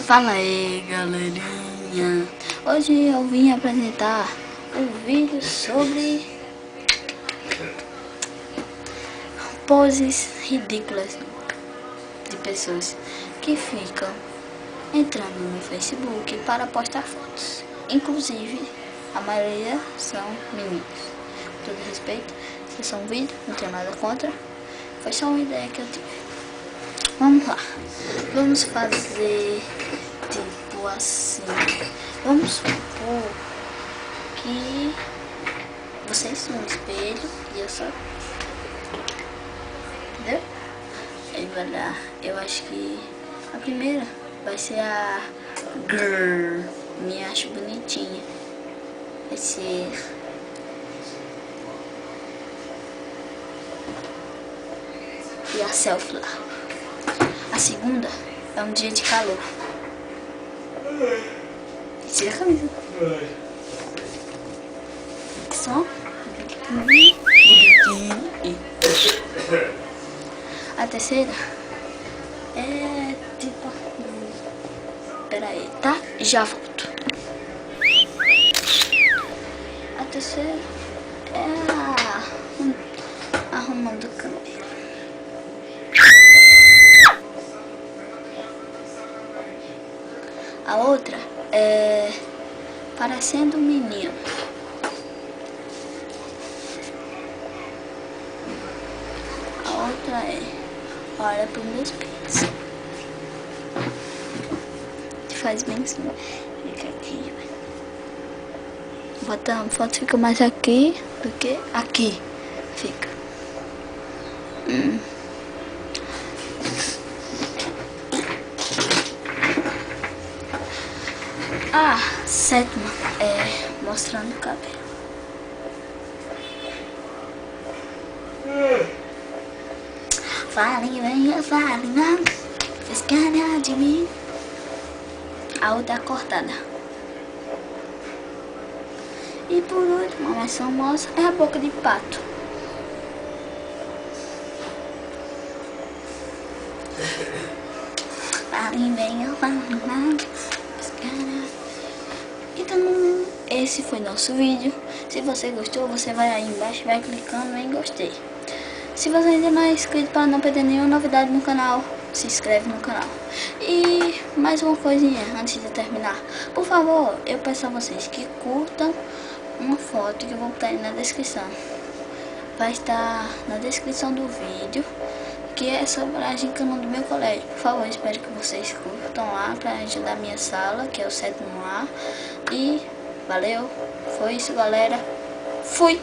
Fala aí, galerinha. Hoje eu vim apresentar um vídeo sobre poses ridículas de pessoas que ficam entrando no Facebook para postar fotos. Inclusive, a maioria são meninos. Com todo respeito, se é só um vídeo, não tenho nada contra. Foi só uma ideia que eu tive. Vamos lá. Vamos fazer tipo assim. Vamos supor que vocês são um espelho e eu sou. Entendeu? Aí vai dar. Eu acho que a primeira vai ser a girl. Me acho bonitinha. Vai ser e a selfie lá. A segunda é um dia de calor. Tira a camisa. Só. A terceira é tipo. Pera aí, tá? Já volto. A terceira é arrumando o cabelo. A outra é parecendo um menino. A outra é olha para os meus pés. Faz bem assim. Fica aqui. Bota a foto, fica mais aqui do que aqui. Fica. A sétima é mostrando o cabelo. Fale, venha, fale, não. Escana de mim. A outra é cortada. E por último, a mais famosa é a boca de pato. Fale, venha, fale, não. Então, esse foi nosso vídeo. Se você gostou, você vai aí embaixo, vai clicando em gostei. Se você ainda não é inscrito para não perder nenhuma novidade no canal, se inscreve no canal. E mais uma coisinha antes de terminar. Por favor, eu peço a vocês que curtam uma foto que eu vou botar aí na descrição. Vai estar na descrição do vídeo, que é sobre a gincana do meu colégio. Por favor, espero que vocês curtam lá para ajudar a minha sala, que é o 7º A. E valeu, foi isso, galera. Fui!